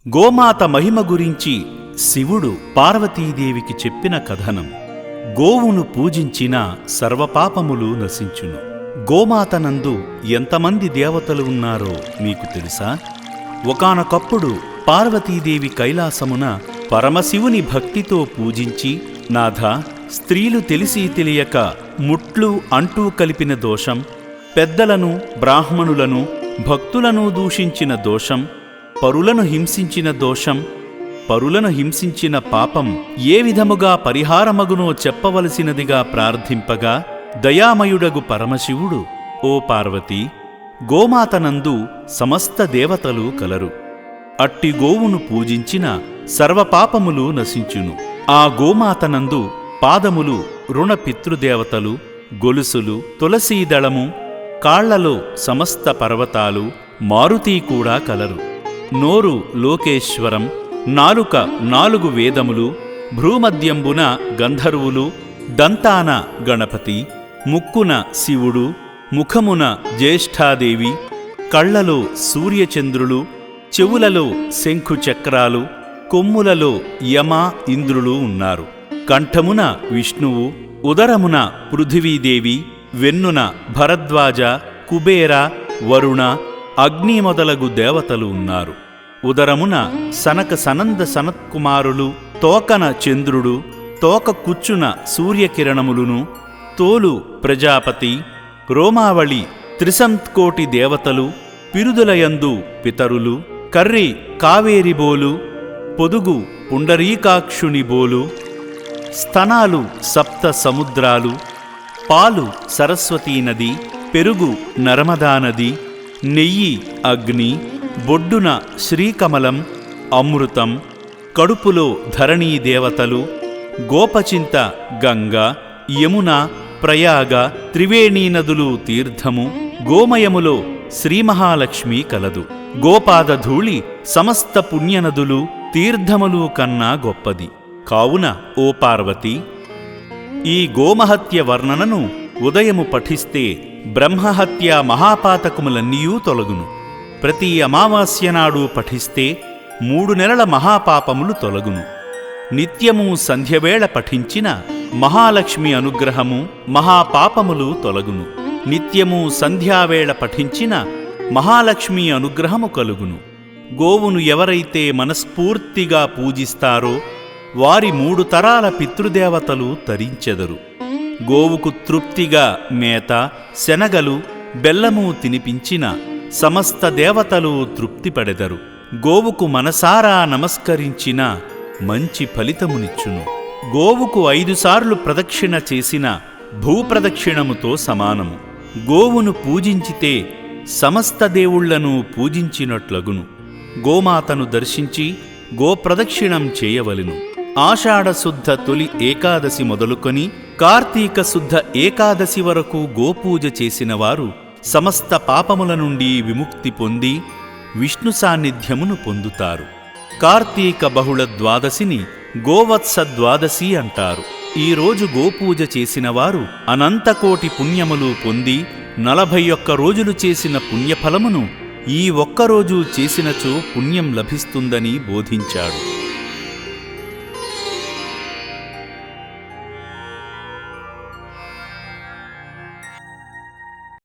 గోమాత మహిమ గురించి శివుడు పార్వతీదేవికి చెప్పిన కథనం. గోవును పూజించిన సర్వపాపములు నశించును. గోమాతనందు ఎంతమంది దేవతలు ఉన్నారో మీకు తెలుసా? ఒకానొకప్పుడు పార్వతీదేవి కైలాసమున పరమశివుని భక్తితో పూజించి, నాథా, స్త్రీలు తెలిసి తెలియక ముట్లు అంటూ కలిపిన దోషం, పెద్దలను బ్రాహ్మణులను భక్తులను దూషించిన దోషం, పరులను హింసించిన దోషం, పరులను హింసించిన పాపం ఏ విధముగా పరిహారమగునో చెప్పవలసినదిగా ప్రార్థింపగా, దయామయుడగు పరమశివుడు, ఓ పార్వతీ, గోమాతనందు సమస్త దేవతలు కలరు. అట్టి గోవును పూజించిన సర్వపాపములు నశించును. ఆ గోమాతనందు పాదములు రుణపితృదేవతలు, గొలుసులు తులసీదళము, కాళ్లలో సమస్త పర్వతాలు, మారుతీ కూడా కలరు. నోరు లోకేశ్వరం, నాలుక 4 వేదములు, భ్రూమధ్యంబున గంధర్వులు, దంతాన గణపతి, ముక్కున శివుడు, ముఖమున జ్యేష్ఠాదేవి, కళ్లలో సూర్యచంద్రులు, చెవులలో శంఖుచక్రాలు, కొమ్ములలో యమ ఇంద్రులు ఉన్నారు. కంఠమున విష్ణువు, ఉదరమున పృథివీదేవి, వెన్నున భరద్వాజ, కుబేర, వరుణ, అగ్ని మొదలగు దేవతలు ఉన్నారు. ఉదరమున సనక సనంద సనత్కుమారులు, తోకన చంద్రుడు, తోక కుచ్చున సూర్యకిరణములును, తోలు ప్రజాపతి, రోమావళి త్రిసంత్కోటి దేవతలు, పిరుదులయందు పితరులు, కర్రి కావేరిబోలు, పొదుగు పుండరీకాక్షుని బోలు, స్తనాలు సప్త సముద్రాలు, పాలు సరస్వతీనది, పెరుగు నర్మదానది, నెయ్యి అగ్ని, బొడ్డున శ్రీకమలం అమృతం, కడుపులో ధరణీ దేవతలు, గోపచింత గంగ, యమున, ప్రయాగ, త్రివేణీ నదులు తీర్థము, గోమయములో శ్రీమహాలక్ష్మి కలదు. గోపాదధూళి సమస్త పుణ్యనదులు తీర్థములు కన్నా గొప్పది. కావున ఓ పార్వతీ, ఈ గోమహత్య వర్ణనను ఉదయము పఠిస్తే బ్రహ్మహత్య మహాపాతకములన్నీయూ తొలగును. ప్రతి అమావాస్యనాడు పఠిస్తే 3 నెలల మహాపాపములు తొలగును. నిత్యము సంధ్యవేళ పఠించిన మహాలక్ష్మి అనుగ్రహము, మహాపాపములు తొలగును. నిత్యము సంధ్యావేళ పఠించిన మహాలక్ష్మి అనుగ్రహము కలుగును. గోవును ఎవరైతే మనస్ఫూర్తిగా పూజిస్తారో వారి 3 తరాల పితృదేవతలు తరించెదరు. గోవుకు తృప్తిగా మేత, శనగలు, బెల్లము తినిపించిన సమస్త దేవతలు తృప్తిపడెదరు. గోవుకు మనసారా నమస్కరించిన మంచి ఫలితమునిచ్చును. గోవుకు 5 సార్లు ప్రదక్షిణ చేసిన భూప్రదక్షిణముతో సమానము. గోవును పూజించితే సమస్త దేవుళ్లను పూజించినట్లగును. గోమాతను దర్శించి గోప్రదక్షిణం చేయవలెను. ఆషాఢశుద్ధ తొలి ఏకాదశి మొదలుకొని కార్తీక శుద్ధ ఏకాదశి వరకు గోపూజ చేసిన వారు సమస్త పాపముల నుండి విముక్తి పొంది విష్ణు సాన్నిధ్యమును పొందుతారు. కార్తీక బహుళ ద్వాదశిని గోవత్స ద్వాదశి అంటారు. ఈరోజు గోపూజ చేసిన వారు అనంతకోటి పుణ్యములు పొంది 41 రోజులు చేసిన పుణ్యఫలమును ఈ ఒక్కరోజు చేసినచో పుణ్యం లభిస్తుందని బోధించాడు.